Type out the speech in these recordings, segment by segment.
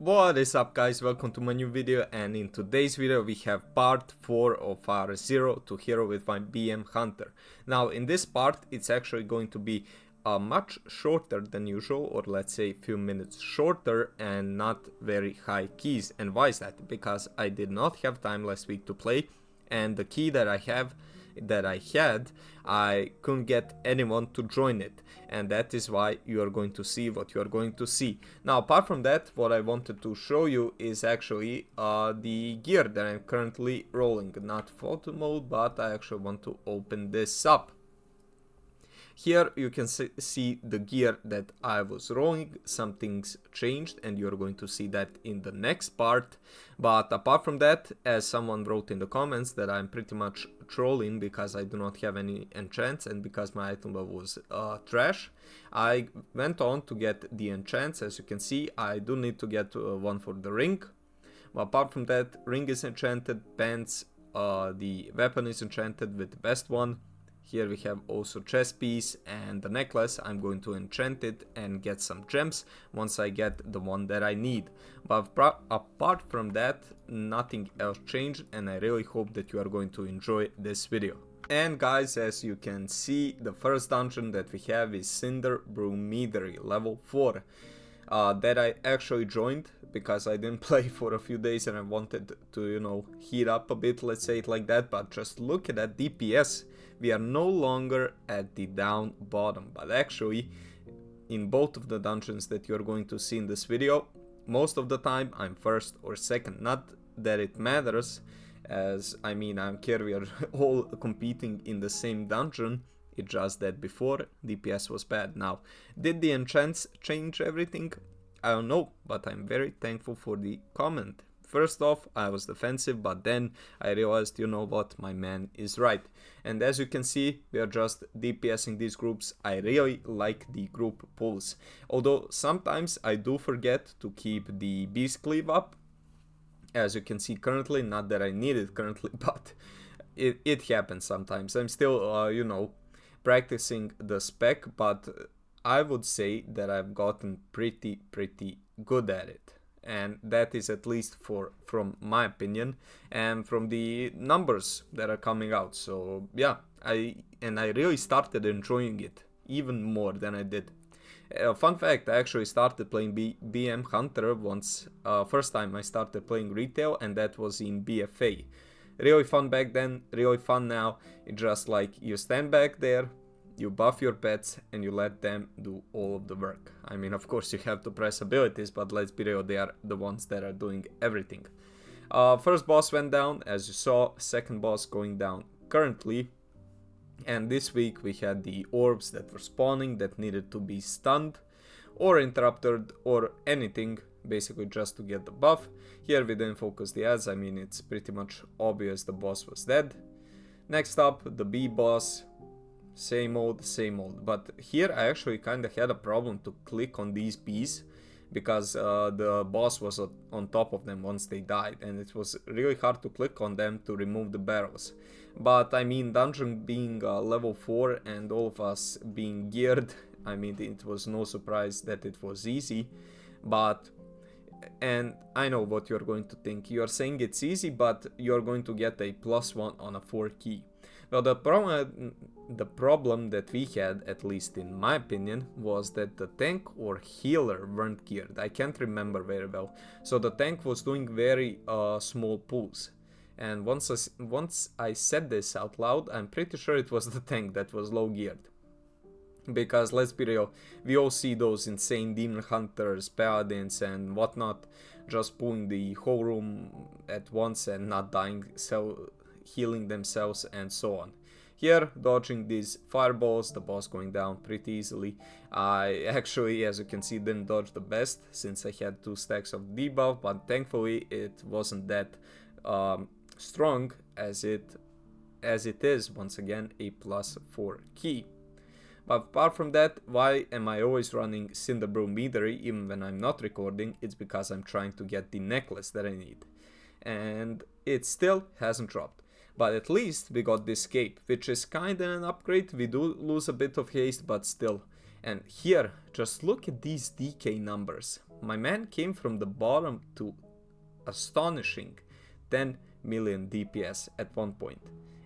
What is up, guys? Welcome to my new video, and in today's video we have part 4 of our 0 to hero with my BM Hunter. Now in this part it's actually going to be much shorter than usual, or let's say a few minutes shorter, and not very high keys. And why is that? Because I did not have time last week to play, and the key that I had, I couldn't get anyone to join it, and that is why you are going to see what you are going to see. Now, apart from that, what I wanted to show you is actually the gear that I'm currently rolling. Not photo mode, but I actually want to open this up. Here you can see the gear that I was rolling. Some things changed, and you're going to see that in the next part. But apart from that, as someone wrote in the comments, that I'm pretty much trolling because I do not have any enchants and because my item level was trash, I went on to get the enchants. As you can see, I do need to get one for the ring. But apart from that, ring is enchanted, pants, the weapon is enchanted with the best one. Here we have also chest piece and the necklace. I'm going to enchant it and get some gems once I get the one that I need. But apart from that, nothing else changed, and I really hope that you are going to enjoy this video. And guys, as you can see, the first dungeon that we have is Cinderbrew Meadery, level 4. That I actually joined because I didn't play for a few days and I wanted to, you know, heat up a bit, let's say it like that. But just look at that DPS. We are no longer at the down bottom, but actually in both of the dungeons that you're going to see in this video, most of the time I'm first or second. Not that it matters, as I mean, I don't care, we are all competing in the same dungeon. It's just that before DPS was bad. Now, did the enchants change everything? I don't know, but I'm very thankful for the comment. First off, I was defensive, but then I realized, you know what, my man is right. And as you can see, we are just DPSing these groups. I really like the group pulls. Although sometimes I do forget to keep the beast cleave up. As you can see currently, not that I need it currently, but it happens sometimes. I'm still, you know, practicing the spec, but I would say that I've gotten pretty good at it. And that is at least from my opinion and from the numbers that are coming out. So yeah, I really started enjoying it even more than I did. Fun fact, I actually started playing BM Hunter once, first time I started playing retail, and that was in BFA. Really fun back then, really fun now. It's just like you stand back there, you buff your pets, and you let them do all of the work. I mean, of course you have to press abilities, but let's be real, they are the ones that are doing everything. First boss went down, as you saw. Second boss going down currently. And this week we had the orbs that were spawning that needed to be stunned or interrupted or anything, basically just to get the buff. Here we didn't focus the ads. I mean, it's pretty much obvious the boss was dead. Next up, the B boss. Same old, but here I actually kind of had a problem to click on these bees because the boss was on top of them once they died, and it was really hard to click on them to remove the barrels. But I mean, dungeon being level 4 and all of us being geared, I mean, it was no surprise that it was easy. But, and I know what you're going to think, you're saying it's easy, but you're going to get a +1 on a 4 key. Well, the problem that we had, at least in my opinion, was that the tank or healer weren't geared. I can't remember very well. So the tank was doing very small pulls. And once I said this out loud, I'm pretty sure it was the tank that was low geared. Because let's be real, we all see those insane demon hunters, paladins and whatnot, just pulling the whole room at once and not dying, so healing themselves and so on. Here, dodging these fireballs, the boss going down pretty easily. I actually, as you can see, didn't dodge the best since I had 2 stacks of debuff, but thankfully it wasn't that strong as it is, once again, a +4 key. But apart from that, why am I always running Cinderbrew Meadery even when I'm not recording? It's because I'm trying to get the necklace that I need. And it still hasn't dropped. But at least we got this cape, which is kinda an upgrade. We do lose a bit of haste, but still. And here, just look at these DK numbers. My man came from the bottom to astonishing 10 million DPS at one point.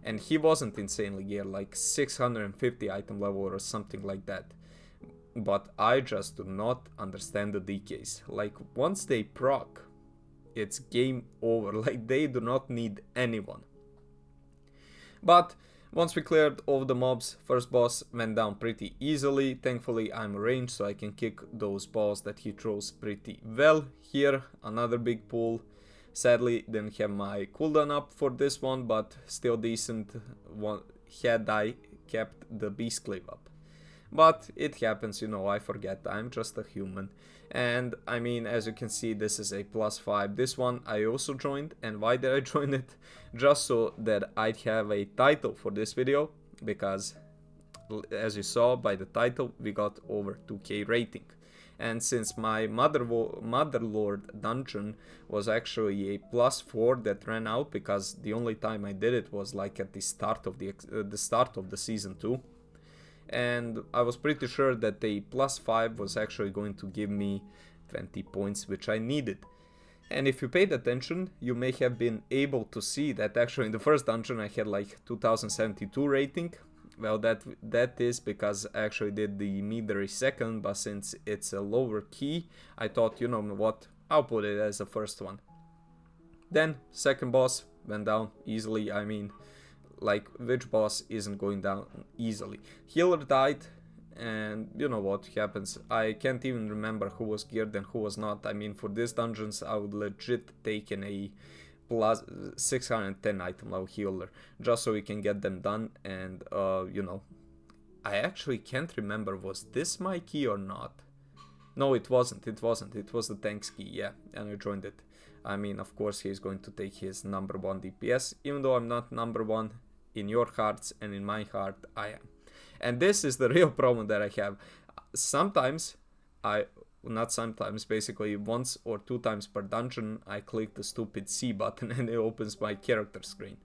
And he wasn't insanely geared, like 650 item level or something like that. But I just do not understand the DKs. Like, once they proc, it's game over. Like, they do not need anyone. But once we cleared all the mobs, first boss went down pretty easily. Thankfully, I'm ranged, so I can kick those balls that he throws pretty well. Here, another big pull. Sadly, didn't have my cooldown up for this one, but still decent one had I kept the beast cleave up. But it happens, you know, I forget, I'm just a human. And I mean, as you can see, this is a +5. This one I also joined. And why did I join it? Just so that I'd have a title for this video, because as you saw by the title, we got over 2k rating. And since my Motherlode dungeon was actually a +4 that ran out, because the only time I did it was like at the start of the season 2. And I was pretty sure that a +5 was actually going to give me 20 points, which I needed. And if you paid attention, you may have been able to see that actually in the first dungeon I had like 2072 rating. Well, that is because I actually did the Meadery second, but since it's a lower key, I thought, you know what, I'll put it as the first one. Then, second boss went down easily. I mean, like, which boss isn't going down easily? Healer died, and you know what happens. I can't even remember who was geared and who was not. I mean, for these dungeons, I would legit take in a plus 610 item level healer, just so we can get them done. And you know, I actually can't remember, was this my key or not? No, it wasn't, it was the tank's key, yeah, and I joined it. I mean, of course he's going to take his #1 DPS, even though I'm not #1 in your hearts, and in my heart I am. And this is the real problem that I have. Sometimes not sometimes, basically once or 2 times per dungeon, I click the stupid C button and it opens my character screen.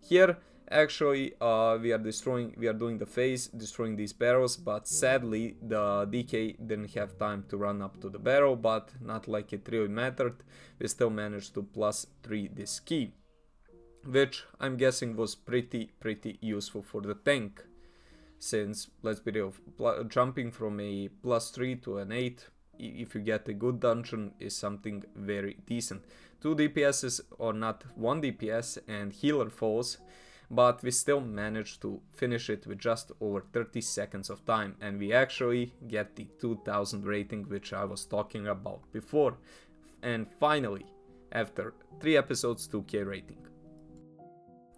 Here, actually, we are doing the phase, destroying these barrels, but sadly, the DK didn't have time to run up to the barrel, but not like it really mattered. We still managed to +3 this key, which I'm guessing was pretty useful for the tank. Since, let's be real, jumping from a +3 to an 8, if you get a good dungeon, is something very decent. 2 DPSs or not 1 DPS and healer falls, but we still managed to finish it with just over 30 seconds of time, and we actually get the 2000 rating, which I was talking about before. And finally, after 3 episodes, 2k rating.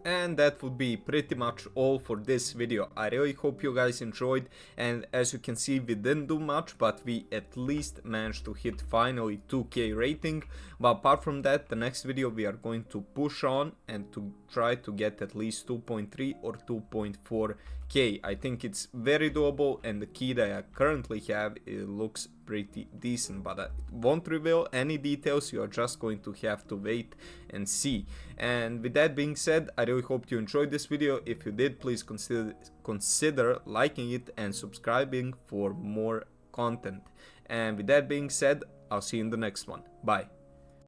And that would be pretty much all for this video. I really hope you guys enjoyed, and as you can see, we didn't do much, but we at least managed to hit finally 2k rating. But apart from that, the next video we are going to push on and to try to get at least 2.3 or 2.4k. I think it's very doable, and the key that I currently have, it looks pretty decent, but I won't reveal any details. You are just going to have to wait and see. And with that being said, I really hope you enjoyed this video. If you did, please consider liking it and subscribing for more content. And with that being said, I'll see you in the next one. Bye.